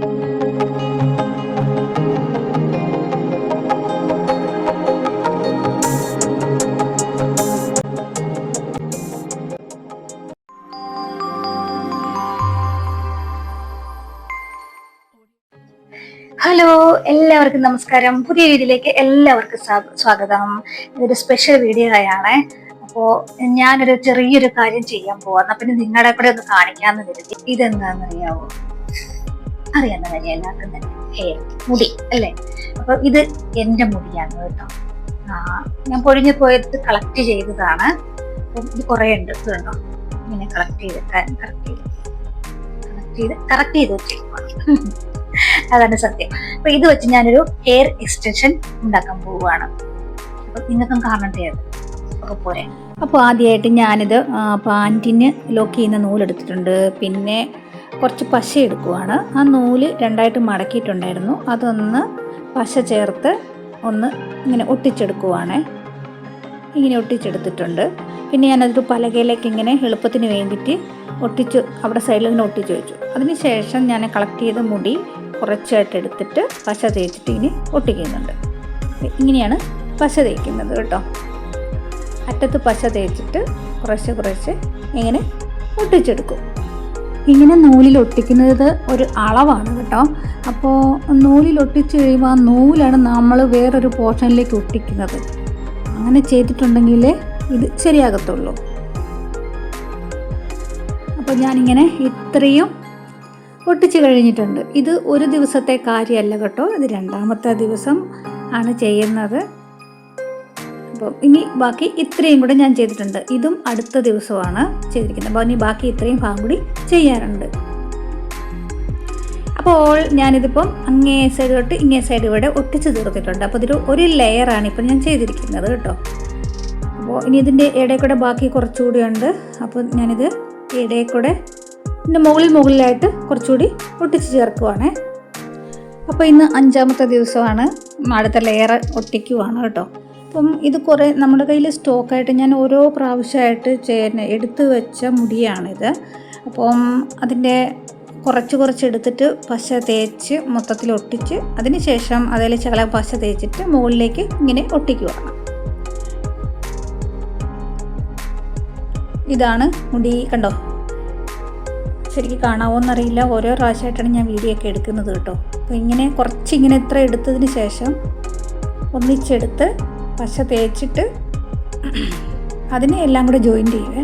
Hello, എല്ലാവർക്കും നമസ്കാരം. പുതിയ വീഡിയോയിലേക്ക് എല്ലാവർക്കും സ്വാഗതം. ഇതൊരു സ്പെഷ്യൽ വീഡിയോ ആയാണ്. അപ്പോൾ ഞാനൊരു ചെറിയൊരു കാര്യം ചെയ്യാൻ പോവാന്ന്. പിന്നെ നിങ്ങളുടെ കൂടെ ഒന്ന് കാണിക്കാമെന്ന് കരുതി. ഇതെന്താണെന്ന് അറിയാവോ? അറിയാവുന്ന കാര്യം എല്ലാവർക്കും തന്നെ. ഹെയർ, മുടി അല്ലേ? അപ്പൊ ഇത് എന്റെ മുടിയാണ് കേട്ടോ. ഞാൻ പൊഴിഞ്ഞു പോയത് കളക്ട് ചെയ്തതാണ്. അപ്പം ഇത് കുറെ ഉണ്ട് കേട്ടോ. ഇങ്ങനെ കറക്റ്റ് ചെയ്ത് വെച്ചേക്കുവാണ്. അതാണ് സത്യം. അപ്പൊ ഇത് വെച്ച് ഞാനൊരു ഹെയർ എക്സ്റ്റൻഷൻ ഉണ്ടാക്കാൻ പോവുകയാണ്. അപ്പൊ നിങ്ങൾക്കും കാണണ്ടേ അത് ഒക്കെ പോരെ. അപ്പോൾ ആദ്യമായിട്ട് ഞാനിത് പാൻറ്റിന് ലോക്ക് ചെയ്യുന്ന നൂലെടുത്തിട്ടുണ്ട്. പിന്നെ കുറച്ച് പശ എടുക്കുവാണ്. ആ നൂല് രണ്ടായിട്ട് മടക്കിയിട്ടുണ്ടായിരുന്നു. അതൊന്ന് പശ ചേർത്ത് ഒന്ന് ഇങ്ങനെ ഒട്ടിച്ചെടുക്കുവാണ്. ഇങ്ങനെ ഒട്ടിച്ചെടുത്തിട്ടുണ്ട്. പിന്നെ ഞാനതൊരു പലകയിലേക്ക് ഇങ്ങനെ എളുപ്പത്തിന് വേണ്ടിയിട്ട് അവിടെ സൈഡിൽ ഇങ്ങനെ ഒട്ടിച്ച് വെച്ചു. അതിനുശേഷം ഞാൻ കളക്ട് ചെയ്ത മുടി കുറച്ചായിട്ട് എടുത്തിട്ട് പശ തേച്ചിട്ട് ഇങ്ങനെ ഒട്ടിക്കുന്നുണ്ട്. ഇങ്ങനെയാണ് പശ തേക്കുന്നത് കേട്ടോ. അറ്റത്ത് പശ തേച്ചിട്ട് കുറച്ച് ഇങ്ങനെ ഒട്ടിച്ചെടുക്കും. ഇങ്ങനെ നൂലിൽ ഒട്ടിക്കുന്നത് ഒരു അളവാണ് കേട്ടോ. അപ്പോൾ നൂലിൽ ഒട്ടിച്ച് കഴിയുമ്പോൾ ആ നൂലാണ് നമ്മൾ വേറൊരു പോർഷനിലേക്ക് ഒട്ടിക്കുന്നത്. അങ്ങനെ ചെയ്തിട്ടുണ്ടെങ്കിൽ ഇത് ശരിയാകത്തുള്ളൂ. അപ്പോൾ ഞാനിങ്ങനെ ഇത്രയും ഒട്ടിച്ച് കഴിഞ്ഞിട്ടുണ്ട്. ഇത് ഒരു ദിവസത്തെ കാര്യമല്ല കേട്ടോ. ഇത് രണ്ടാമത്തെ ദിവസം ആണ് ചെയ്യുന്നത്. അപ്പം ഇനി ബാക്കി ഇത്രയും കൂടെ ഞാൻ ചെയ്തിട്ടുണ്ട്. ഇതും അടുത്ത ദിവസമാണ് ചെയ്തിരിക്കുന്നത്. അപ്പോൾ ഇനി ബാക്കി ഇത്രയും ഭാഗം കൂടി ചെയ്യാറുണ്ട്. അപ്പോൾ ഞാനിതിപ്പം അങ്ങേ സൈഡ് തൊട്ട് ഇങ്ങേ സൈഡ് ഇവിടെ ഒട്ടിച്ച് തീർത്തിട്ടുണ്ട്. അപ്പോൾ ഇതൊരു ഒരു ലെയറാണ് ഇപ്പം ഞാൻ ചെയ്തിരിക്കുന്നത് കേട്ടോ. അപ്പോൾ ഇനി ഇതിൻ്റെ ഇടയിൽ കൂടെ ബാക്കി കുറച്ചുകൂടി ഉണ്ട്. അപ്പോൾ ഞാനിത് ഇടയിൽ കൂടെ ഇതിൻ്റെ മുകളിലായിട്ട് കുറച്ചുകൂടി ഒട്ടിച്ച് ചേർക്കുവാണ്. അപ്പോൾ ഇന്ന് 5ാമത്തെ ദിവസമാണ്. അടുത്ത ലെയർ ഒട്ടിക്കുവാണ് കേട്ടോ. അപ്പം ഇത് കുറേ നമ്മുടെ കയ്യിൽ സ്റ്റോക്കായിട്ട് ഞാൻ ഓരോ പ്രാവശ്യമായിട്ട് എടുത്തു വെച്ച മുടിയാണിത്. അപ്പം അതിൻ്റെ കുറച്ച് എടുത്തിട്ട് പശ തേച്ച് മൊത്തത്തിൽ ഒട്ടിച്ച് അതിന് ശേഷം അതിൽ ശകലം പശ തേച്ചിട്ട് മുകളിലേക്ക് ഇങ്ങനെ ഒട്ടിക്കുവാണ്. ഇതാണ് മുടി, കണ്ടോ? ശരിക്കും കാണാവോന്നറിയില്ല. ഓരോ പ്രാവശ്യമായിട്ടാണ് ഞാൻ വീഡിയോ ഒക്കെ എടുക്കുന്നത് കേട്ടോ. അപ്പോൾ ഇങ്ങനെ കുറച്ചിങ്ങനെ ഇത്ര എടുത്തതിന് ശേഷം ഒന്നിച്ചെടുത്ത് പശ തേച്ചിട്ട് അതിനെ എല്ലാം കൂടെ ജോയിൻ്റ് ചെയ്യുവേ.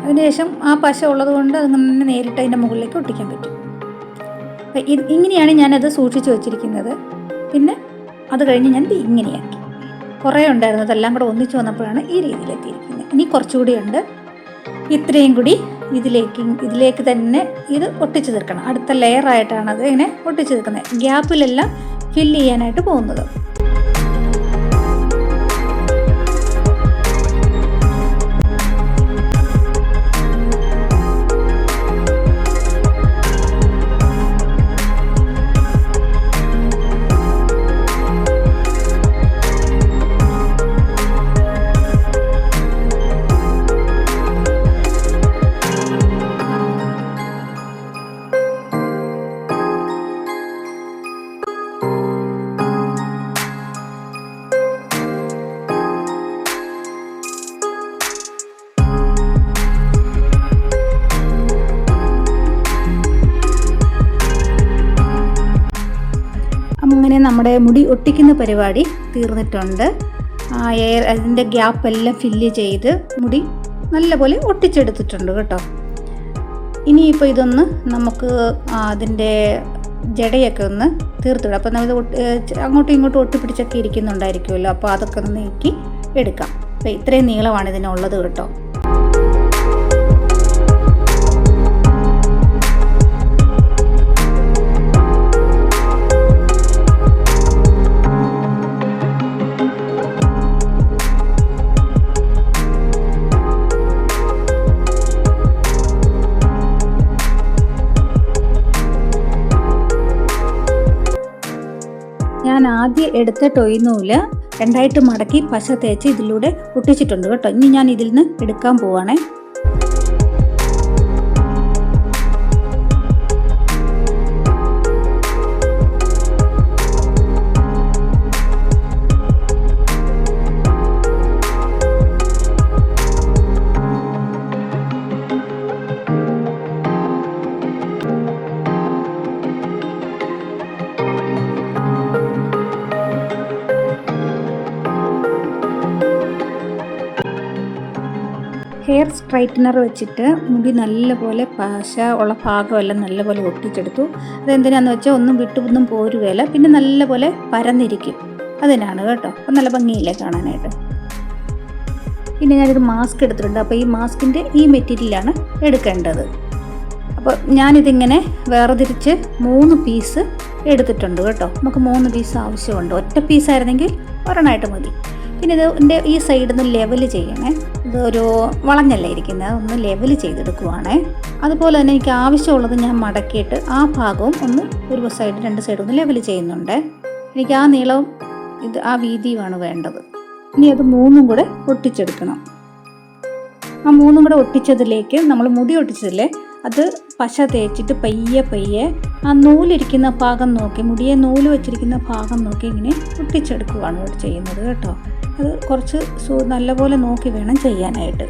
അതിനുശേഷം ആ പശ ഉള്ളത് കൊണ്ട് അതിങ്ങനെ നേരിട്ട് അതിൻ്റെ മുകളിലേക്ക് ഒട്ടിക്കാൻ പറ്റും. അപ്പം ഇങ്ങനെയാണ് ഞാനത് സൂക്ഷിച്ച് വെച്ചിരിക്കുന്നത്. പിന്നെ അത് കഴിഞ്ഞ് ഞാൻ ഇങ്ങനെയാക്കി. കുറേ ഉണ്ടായിരുന്നു. അതെല്ലാം കൂടെ ഒന്നിച്ച് വന്നപ്പോഴാണ് ഈ രീതിയിലെത്തിയിരിക്കുന്നത്. ഇനി കുറച്ചുകൂടി ഉണ്ട്. ഇത്രയും കൂടി ഇതിലേക്ക് തന്നെ ഇത് ഒട്ടിച്ച് തീർക്കണം. അടുത്ത ലെയറായിട്ടാണ് അത് ഇങ്ങനെ ഒട്ടിച്ച് തീർക്കുന്നത്. ഗ്യാപ്പിലെല്ലാം ഫില്ല് ചെയ്യാനായിട്ട് പോകുന്നത്. അങ്ങനെ നമ്മുടെ മുടി ഒട്ടിക്കുന്ന പരിപാടി തീർന്നിട്ടുണ്ട്. അതിൻ്റെ ഗ്യാപ്പെല്ലാം ഫില്ല് ചെയ്ത് മുടി നല്ലപോലെ ഒട്ടിച്ചെടുത്തിട്ടുണ്ട് കേട്ടോ. ഇനിയിപ്പോൾ ഇതൊന്ന് നമുക്ക് അതിൻ്റെ ജടയൊക്കെ ഒന്ന് തീർത്തിടാം. അപ്പോൾ നമ്മൾ അങ്ങോട്ടും ഇങ്ങോട്ടും ഒട്ടിപ്പിടിച്ചൊക്കെ ഇരിക്കുന്നുണ്ടായിരിക്കുമല്ലോ. അപ്പോൾ അതൊക്കെ ഒന്ന് നീക്കി എടുക്കാം. അപ്പോൾ ഇത്രയും നീളമാണ് ഇതിനുള്ളത് കേട്ടോ. ഞാൻ ആദ്യം എടുത്ത ടോയ് നൂല് രണ്ടായിട്ട് മടക്കി പശ തേച്ച് ഇതിലൂടെ ഒട്ടിച്ചിട്ടുണ്ട് കേട്ടോ. ഇനി ഞാൻ ഇതിൽ നിന്ന് എടുക്കാൻ പോവാണേ. സ്ട്രൈറ്റ്നർ വെച്ചിട്ട് മുടി നല്ലപോലെ പശ ഉള്ള ഭാഗമെല്ലാം നല്ലപോലെ ഒട്ടിച്ചെടുത്തു. അതെന്തിനാന്ന് വെച്ചാൽ ഒന്നും വിട്ടൊന്നും പോരുകയില്ല, പിന്നെ നല്ലപോലെ പരന്നിരിക്കും. അതിനാണ് കേട്ടോ. അപ്പം നല്ല ഭംഗിയില്ലേ കാണാനായിട്ട്. പിന്നെ ഞാനൊരു മാസ്ക് എടുത്തിട്ടുണ്ട്. അപ്പോൾ ഈ മാസ്കിൻ്റെ ഈ മെറ്റീരിയലാണ് എടുക്കേണ്ടത്. അപ്പോൾ ഞാനിതിങ്ങനെ വേർതിരിച്ച് 3 പീസ് എടുത്തിട്ടുണ്ട് കേട്ടോ. നമുക്ക് 3 പീസ് ആവശ്യമുണ്ട്. ഒറ്റ പീസായിരുന്നെങ്കിൽ ഒരെണ്ണമായിട്ട് മതി. പിന്നെ ഇതിൻ്റെ ഈ സൈഡിൽ നിന്ന് ലെവൽ ചെയ്യണേ. ഇതൊരു വളഞ്ഞല്ലേ ഇരിക്കുന്നത്, ഒന്ന് ലെവൽ ചെയ്തെടുക്കുവാണേ. അതുപോലെ തന്നെ എനിക്ക് ആവശ്യമുള്ളത് ഞാൻ മടക്കിയിട്ട് ആ ഭാഗവും ഒന്ന് ഒരു സൈഡ് 2 സൈഡും ഒന്ന് ലെവൽ ചെയ്യുന്നുണ്ട്. എനിക്ക് ആ നീളവും ആ വീതിയുമാണ് വേണ്ടത്. ഇനി അത് 3ഉം കൂടെ ഒട്ടിച്ചെടുക്കണം. ആ 3ഉം കൂടെ ഒട്ടിച്ചതിലേക്ക് നമ്മൾ മുടി ഒട്ടിച്ചതില്ലേ, അത് പശ തേച്ചിട്ട് പയ്യെ ആ നൂലിരിക്കുന്ന ഭാഗം നോക്കി, മുടിയെ നൂല് വെച്ചിരിക്കുന്ന ഭാഗം നോക്കി ഇങ്ങനെ ഒട്ടിച്ചെടുക്കുകയാണ് ഇവിടെ ചെയ്യുന്നത് കേട്ടോ. അത് കുറച്ച് നല്ലപോലെ നോക്കി വേണം ചെയ്യാനായിട്ട്.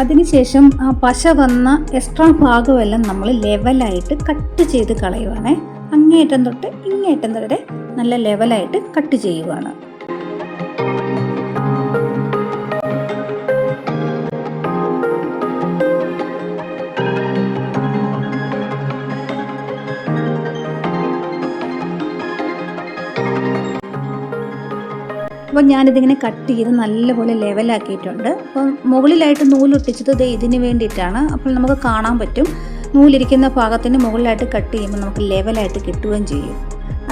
അതിനുശേഷം ആ പശ വന്ന എക്സ്ട്രാ ഭാഗമെല്ലാം നമ്മൾ ലെവലായിട്ട് കട്ട് ചെയ്ത് കളയുവാണ്. അങ്ങേയറ്റം തൊട്ട് ഇങ്ങേയറ്റം വരെ നല്ല ലെവലായിട്ട് കട്ട് ചെയ്യുവാണ്. അപ്പോൾ ഞാനിതിങ്ങനെ കട്ട് ചെയ്ത് നല്ലപോലെ ലെവലാക്കിയിട്ടുണ്ട്. അപ്പം മുകളിലായിട്ട് നൂലൊട്ടിച്ചത് ഇതിന് വേണ്ടിയിട്ടാണ്. അപ്പോൾ നമുക്ക് കാണാൻ പറ്റും, നൂലിരിക്കുന്ന ഭാഗത്തിന് മുകളിലായിട്ട് കട്ട് ചെയ്യുമ്പോൾ നമുക്ക് ലെവലായിട്ട് കിട്ടുകയും ചെയ്യും.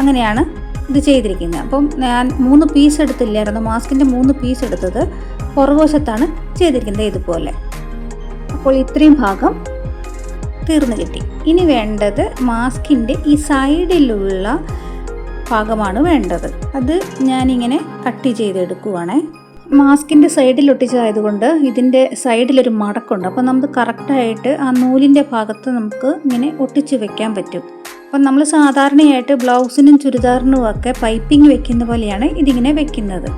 അങ്ങനെയാണ് ഇത് ചെയ്തിരിക്കുന്നത്. അപ്പം ഞാൻ 3 പീസ് എടുത്തില്ലായിരുന്നു, മാസ്കിൻ്റെ 3 പീസ് എടുത്തത് പുറകുവശത്താണ് ചെയ്തിരിക്കുന്നത് ഇതുപോലെ. അപ്പോൾ ഇത്രയും ഭാഗം തീർന്നു കിട്ടി. ഇനി വേണ്ടത് മാസ്കിൻ്റെ ഈ സൈഡിലുള്ള ഭാഗമാണ് വേണ്ടത്. അത് ഞാനിങ്ങനെ കട്ട് ചെയ്തെടുക്കുവാണേ. മാസ്കിൻ്റെ സൈഡിൽ ഒട്ടിച്ചതായതുകൊണ്ട് ഇതിൻ്റെ സൈഡിലൊരു മടക്കുണ്ട്. അപ്പോൾ നമുക്ക് കറക്റ്റായിട്ട് ആ നൂലിൻ്റെ ഭാഗത്ത് നമുക്ക് ഇങ്ങനെ ഒട്ടിച്ച് വെക്കാൻ പറ്റും. അപ്പം നമ്മൾ സാധാരണയായിട്ട് ബ്ലൗസിനും ചുരിദാറിനും ഒക്കെ പൈപ്പിംഗ് വെക്കുന്ന പോലെയാണ് ഇതിങ്ങനെ വെക്കുന്നത്.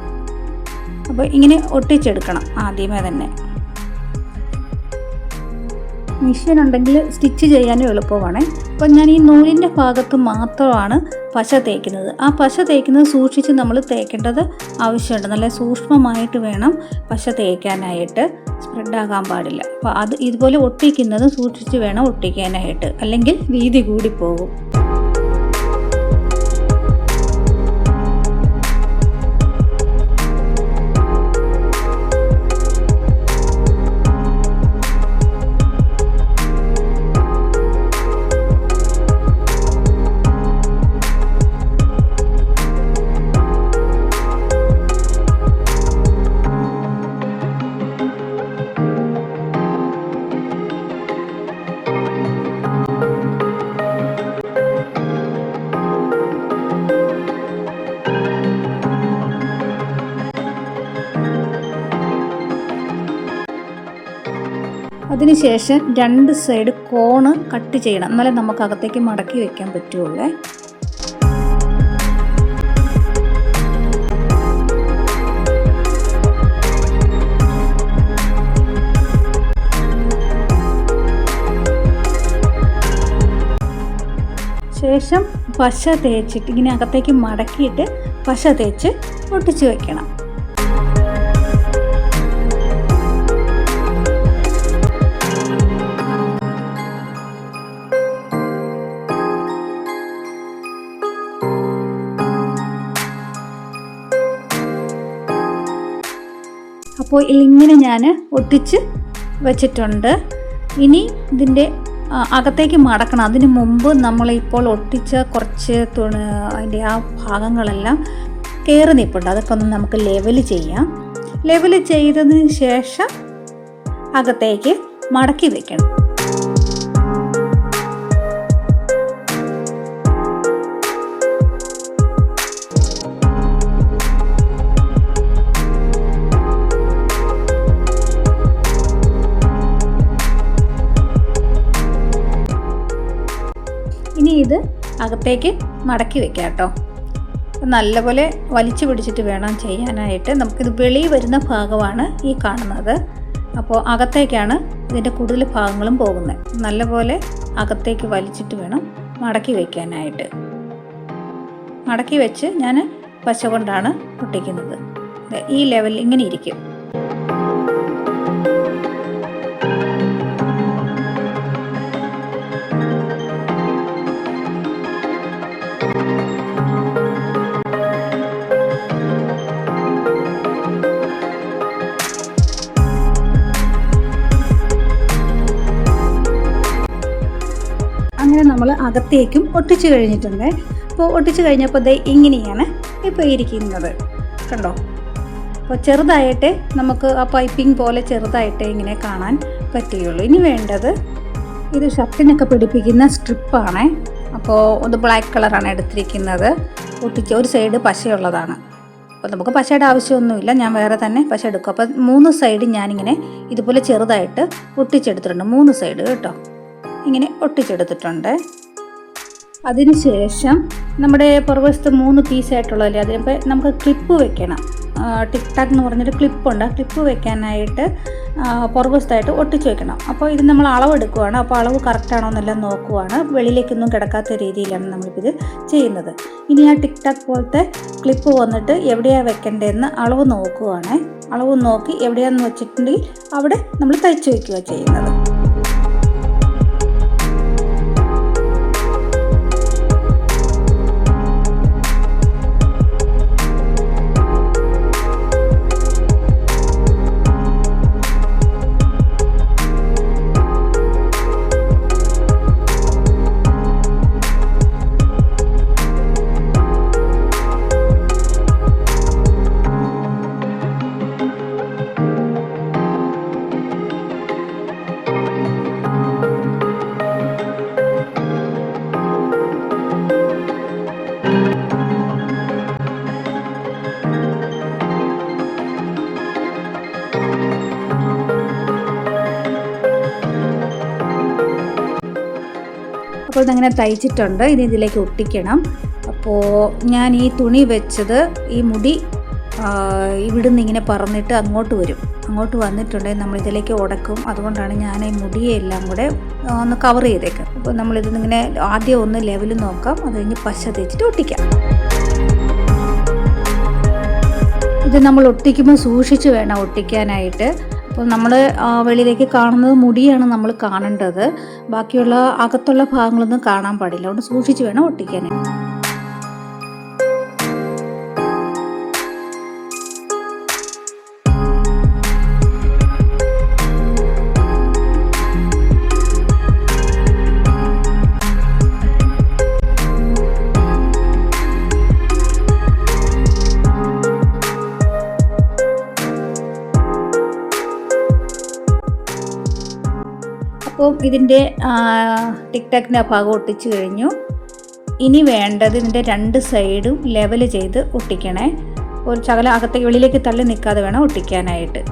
അപ്പോൾ ഇങ്ങനെ ഒട്ടിച്ചെടുക്കണം ആദ്യമേ തന്നെ. മെഷീൻ ഉണ്ടെങ്കിൽ സ്റ്റിച്ച് ചെയ്യാനും എളുപ്പമാണ്. അപ്പോൾ ഞാൻ ഈ നൂലിൻ്റെ ഭാഗത്ത് മാത്രമാണ് പശ തേക്കുന്നത്. ആ പശ തേക്കുന്നത് സൂക്ഷിച്ച് നമ്മൾ തേക്കേണ്ടത് ആവശ്യമുണ്ട്. നല്ല സൂക്ഷ്മമായിട്ട് വേണം പശ തേക്കാനായിട്ട്, സ്പ്രെഡാകാൻ പാടില്ല. അപ്പോൾ അത് ഇതുപോലെ ഒട്ടിക്കുന്നത് സൂക്ഷിച്ച് വേണം ഒട്ടിക്കാനായിട്ട്, അല്ലെങ്കിൽ വീതി കൂടി പോകും. അതിനുശേഷം 2 സൈഡ് കോണ് കട്ട് ചെയ്യണം, എന്നാലേ നമുക്ക് അകത്തേക്ക് മടക്കി വെക്കാൻ പറ്റുള്ളൂ. ശേഷം പശ തേച്ചിട്ട് ഇങ്ങനെ അകത്തേക്ക് മടക്കിയിട്ട് പശ തേച്ച് ഒട്ടിച്ച് വെക്കണം. അപ്പോൾ ഇങ്ങനെ ഞാൻ ഒട്ടിച്ച് വെച്ചിട്ടുണ്ട്. ഇനി ഇതിൻ്റെ അകത്തേക്ക് മടക്കണം. അതിന് മുമ്പ് നമ്മളിപ്പോൾ ഒട്ടിച്ച കുറച്ച് അതിൻ്റെ ആ ഭാഗങ്ങളെല്ലാം കയറി നിൽപ്പുണ്ട്. അതൊക്കെ ഒന്ന് നമുക്ക് ലെവൽ ചെയ്യാം. ലെവൽ ചെയ്തതിന് ശേഷം അകത്തേക്ക് മടക്കി വെക്കണം. ഇത് അകത്തേക്ക് മടക്കി വെക്കാം കേട്ടോ. നല്ലപോലെ വലിച്ചു പിടിച്ചിട്ട് വേണം ചെയ്യാനായിട്ട്. നമുക്കിത് വെളിയിൽ വരുന്ന ഭാഗമാണ് ഈ കാണുന്നത്. അപ്പോൾ അകത്തേക്കാണ് ഇതിൻ്റെ കൂടുതൽ ഭാഗങ്ങളും പോകുന്നത്. നല്ലപോലെ അകത്തേക്ക് വലിച്ചിട്ട് വേണം മടക്കി വയ്ക്കാനായിട്ട്. മടക്കി വെച്ച് ഞാൻ പശ കൊണ്ടാണ് ഒട്ടിക്കുന്നത്. ഈ ലെവലിൽ ഇങ്ങനെ ഇരിക്കും. അങ്ങനെ നമ്മൾ അകത്തേക്കും ഒട്ടിച്ച് കഴിഞ്ഞിട്ടുണ്ട്. അപ്പോൾ ഒട്ടിച്ച് കഴിഞ്ഞപ്പോൾ ദേ ഇങ്ങനെയാണ് ഇപ്പോൾ ഇരിക്കുന്നത്, കണ്ടോ. അപ്പോൾ ചെറുതായിട്ട് നമുക്ക് ആ പൈപ്പിംഗ് പോലെ ചെറുതായിട്ട് ഇങ്ങനെ കാണാൻ പറ്റുകയുള്ളൂ. ഇനി വേണ്ടത് ഇത് ഷർട്ടിനൊക്കെ പിടിപ്പിക്കുന്ന സ്ട്രിപ്പാണ്. അപ്പോൾ ഒന്ന് ബ്ലാക്ക് കളറാണ് എടുത്തിരിക്കുന്നത്. ഒട്ടിച്ച് ഒരു സൈഡ് പശയുള്ളതാണ്. അപ്പോൾ നമുക്ക് പശയുടെ ആവശ്യമൊന്നുമില്ല, ഞാൻ വേറെ തന്നെ പശ എടുക്കും. അപ്പോൾ 3 സൈഡ് ഞാനിങ്ങനെ ഇതുപോലെ ചെറുതായിട്ട് ഒട്ടിച്ചെടുത്തിട്ടുണ്ട്. 3 സൈഡ് കേട്ടോ, ഇങ്ങനെ ഒട്ടിച്ചെടുത്തിട്ടുണ്ട്. അതിനുശേഷം നമ്മുടെ പുറകുവശത്ത് 3 പീസായിട്ടുള്ളതല്ലേ, അതിനിപ്പോൾ നമുക്ക് ക്ലിപ്പ് വെക്കണം. ടിക് ടാക്ക് എന്ന് പറഞ്ഞൊരു ക്ലിപ്പുണ്ട്. ആ ക്ലിപ്പ് വെക്കാനായിട്ട് പുറകുവശത്തായിട്ട് ഒട്ടിച്ച് വെക്കണം. അപ്പോൾ ഇത് നമ്മൾ അളവെടുക്കുവാണ്. അപ്പോൾ അളവ് കറക്റ്റാണോ എന്നെല്ലാം നോക്കുവാണ്. വെളിയിലേക്കൊന്നും കിടക്കാത്ത രീതിയിലാണ് നമ്മളിത് ചെയ്യുന്നത്. ഇനി ആ ടിക് ടാക്ക് പോലത്തെ ക്ലിപ്പ് വന്നിട്ട് എവിടെയാണ് വെക്കേണ്ടതെന്ന് അളവ് നോക്കുവാണ്. അളവ് നോക്കി എവിടെയാണെന്ന് വെച്ചിട്ടുണ്ടെങ്കിൽ അവിടെ നമ്മൾ തയ്ച്ച് വയ്ക്കുക ചെയ്യുന്നത്. അപ്പോൾ ഇതങ്ങനെ തയ്ച്ചിട്ടുണ്ട്. ഇനി ഇതിലേക്ക് ഒട്ടിക്കണം. അപ്പോൾ ഞാൻ ഈ തുണി വെച്ചത് ഈ മുടി ഇവിടുന്ന് ഇങ്ങനെ പറന്നിട്ട് അങ്ങോട്ട് വരും. അങ്ങോട്ട് വന്നിട്ടുണ്ടെങ്കിൽ നമ്മളിതിലേക്ക് ഉടക്കും. അതുകൊണ്ടാണ് ഞാൻ ഈ മുടിയെല്ലാം കൂടെ ഒന്ന് കവർ ചെയ്തേക്കാം. അപ്പോൾ നമ്മളിതിങ്ങനെ ആദ്യം ഒന്ന് ലെവൽ നോക്കാം. അത് കഴിഞ്ഞ് പശ തേച്ചിട്ട് ഒട്ടിക്കാം. ഇത് നമ്മൾ ഒട്ടിക്കുമ്പോൾ സൂക്ഷിച്ച് വേണം ഒട്ടിക്കാനായിട്ട്. അപ്പോൾ നമ്മൾ വെളിയിലേക്ക് കാണുന്നത് മുടിയാണ് നമ്മൾ കാണേണ്ടത്. ബാക്കിയുള്ള അകത്തുള്ള ഭാഗങ്ങളൊന്നും കാണാൻ പാടില്ല. അതുകൊണ്ട് സൂക്ഷിച്ച് വേണം ഒട്ടിക്കാനായിട്ട്. അപ്പോൾ ഇതിൻ്റെ ടിക് ടാക്കിൻ്റെ ആ ഭാഗം ഒട്ടിച്ച് കഴിഞ്ഞു. ഇനി വേണ്ടത് ഇതിൻ്റെ 2 സൈഡും ലെവൽ ചെയ്ത് ഒട്ടിക്കണേ. ഒരു ശകലം അകത്തേക്ക് വെളിയിലേക്ക് തള്ളി നിൽക്കാതെ വേണം ഒട്ടിക്കാനായിട്ട്.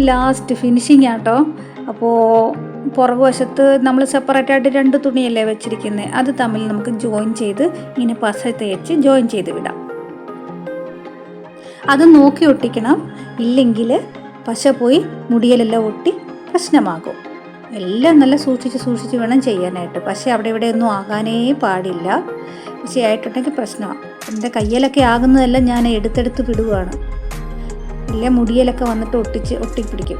ലാസ്റ്റ് ഫിനിഷിങ് ആട്ടോ. അപ്പോൾ പുറകുവശത്ത് നമ്മൾ സെപ്പറേറ്റായിട്ട് 2 തുണിയല്ലേ വെച്ചിരിക്കുന്നത്, അത് തമ്മിൽ നമുക്ക് ജോയിൻ ചെയ്ത് ഇങ്ങനെ പശ തേച്ച് ജോയിൻ ചെയ്ത് വിടാം. അത് നോക്കി ഒട്ടിക്കണം, ഇല്ലെങ്കിൽ പശ പോയി മുടിയിലെല്ലാം ഒട്ടി പ്രശ്നമാകും. എല്ലാം നല്ല സൂക്ഷിച്ച് വേണം ചെയ്യാനായിട്ട്. പശ അവിടെ ഇവിടെ ഒന്നും ആകാനേ പാടില്ല. പശയായിട്ടുണ്ടെങ്കിൽ പ്രശ്നമാണ്. എൻ്റെ കയ്യിലൊക്കെ ആകുന്നതെല്ലാം ഞാൻ എടുത്തെടുത്ത് വിടുകയാണ്. ഇല്ല മുടിയിലൊക്കെ വന്നിട്ട് ഒട്ടിപ്പിടിക്കും.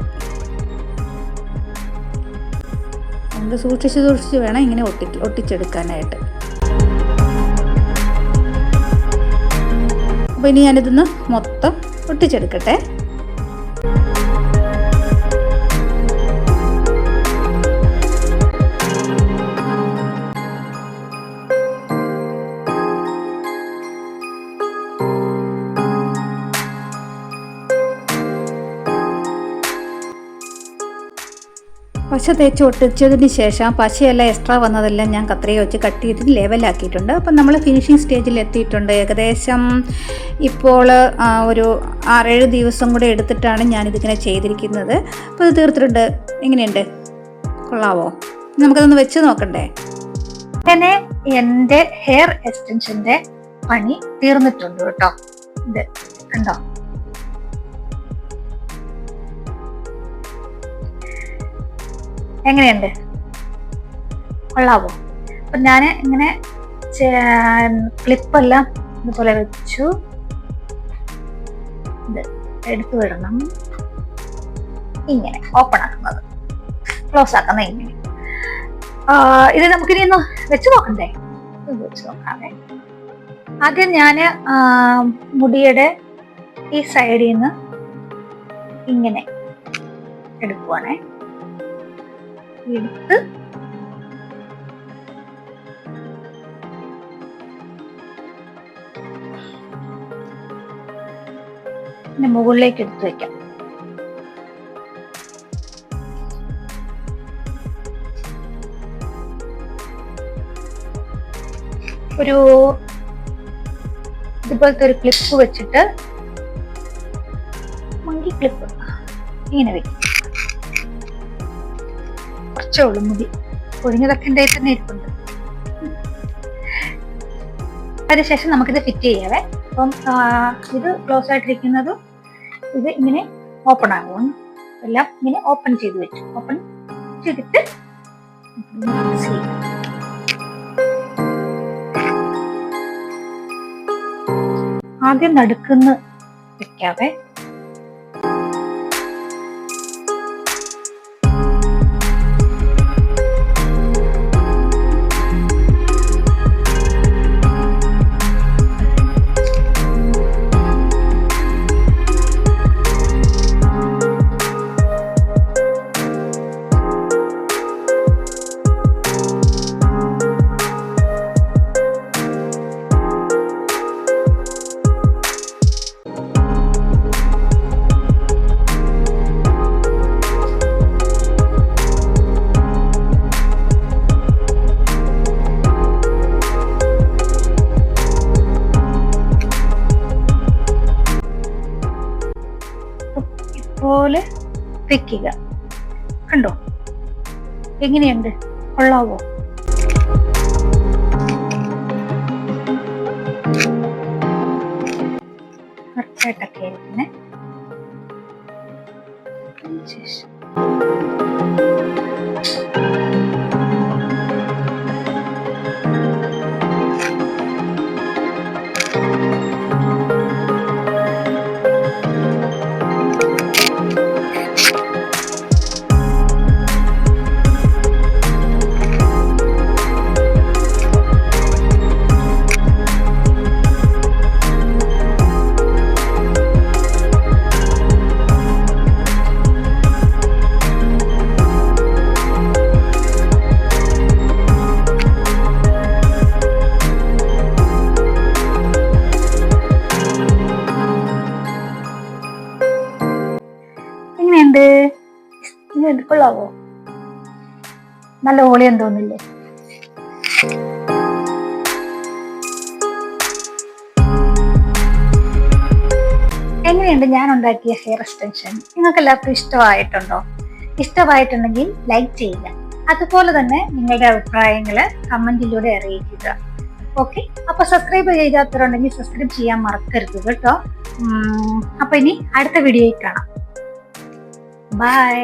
അതുകൊണ്ട് സൂക്ഷിച്ച് വേണം ഇങ്ങനെ ഒട്ടിച്ചെടുക്കാനായിട്ട്. അപ്പോൾ ഇനി ഞാനിതൊന്ന് മൊത്തം ഒട്ടിച്ചെടുക്കട്ടെ. പശ തേച്ച് ഒട്ടിച്ചതിന് ശേഷം പശയെല്ലാം എക്സ്ട്രാ വന്നതെല്ലാം ഞാൻ കത്രിക വെച്ച് കട്ട് ചെയ്ത് ലെവലാക്കിയിട്ടുണ്ട്. അപ്പം നമ്മൾ ഫിനിഷിങ് സ്റ്റേജിൽ എത്തിയിട്ടുണ്ട്. ഏകദേശം ഇപ്പോൾ ഒരു 6-7 ദിവസം കൂടെ എടുത്തിട്ടാണ് ഞാനിതിങ്ങനെ ചെയ്തിരിക്കുന്നത്. അപ്പോൾ ഇത് തീർത്തിട്ടുണ്ട്. എങ്ങനെയുണ്ട്? കൊള്ളാവോ? നമുക്കതൊന്ന് വെച്ച് നോക്കണ്ടേ? അങ്ങനെ എൻ്റെ ഹെയർ എക്സ്റ്റൻഷൻ്റെ പണി തീർന്നിട്ടുണ്ട് കേട്ടോ. ഇത് കണ്ടോ? എങ്ങനെയുണ്ട്? കൊള്ളാവോ? അപ്പൊ ഞാൻ ഇങ്ങനെ ക്ലിപ്പെല്ലാം ഇതുപോലെ വെച്ചു. ഇത് എടുത്തു വിടണം. ഇങ്ങനെ ഓപ്പൺ ആക്കുന്നത്, ക്ലോസ് ആക്കുന്ന ഇങ്ങനെ. ഇത് നമുക്കിനി ഒന്ന് വെച്ച് നോക്കണ്ടേ? വെച്ച് നോക്കാതെ ആദ്യം ഞാൻ മുടിയുടെ ഈ സൈഡിൽ നിന്ന് ഇങ്ങനെ എടുക്കുവാണേ. എടുത്ത് മുകളിലേക്ക് എടുത്തു വെക്കാം. ഒരു ഇതുപോലത്തെ ഒരു ക്ലിപ്പ് വെച്ചിട്ട്, മങ്കി ക്ലിപ്പ് ഇങ്ങനെ വെക്കും. കുറച്ചേ ഉള്ളൂ മുടി, ഒഴിഞ്ഞതൊക്കെ എൻ്റെ തന്നെ ഇരിപ്പുണ്ട്. അതിനുശേഷം നമുക്കിത് ഫിറ്റ് ചെയ്യാവേ. അപ്പം ഇത് ക്ലോസ് ആയിട്ടിരിക്കുന്നതും ഇത് ഇങ്ങനെ ഓപ്പൺ ആകും. എല്ലാം ഇങ്ങനെ ഓപ്പൺ ചെയ്ത് വെച്ചു. ഓപ്പൺ ചെയ്തിട്ട് ആദ്യം നടുക്കുന്ന് വെക്കാവേ. പോലെ വെക്കുക. കണ്ടോ എങ്ങനെയുണ്ട്? കൊള്ളാവോ? കറക്റ്റായിട്ടൊക്കെ ആയിരിക്കുന്നേ. ശേഷം എങ്ങനെയുണ്ട്? കൊള്ളാവോ? നല്ല ഓളിയം തോന്നില്ലേ? എങ്ങനെയുണ്ട് ഞാൻ ഉണ്ടാക്കിയ ഹെയർ എക്സ്റ്റൻഷൻ? നിങ്ങൾക്ക് എല്ലാവർക്കും ഇഷ്ടമായിട്ടുണ്ടോ? ഇഷ്ടമായിട്ടുണ്ടെങ്കിൽ ലൈക്ക് ചെയ്യുക. അതുപോലെ തന്നെ നിങ്ങളുടെ അഭിപ്രായങ്ങള് കമന്റിലൂടെ അറിയിക്കുക. ഓക്കെ, അപ്പൊ സബ്സ്ക്രൈബ് ചെയ്യാത്തവരുണ്ടെങ്കിൽ സബ്സ്ക്രൈബ് ചെയ്യാൻ മറക്കരുത് കേട്ടോ. അപ്പൊ ഇനി അടുത്ത വീഡിയോയിൽ കാണാം. ബൈ.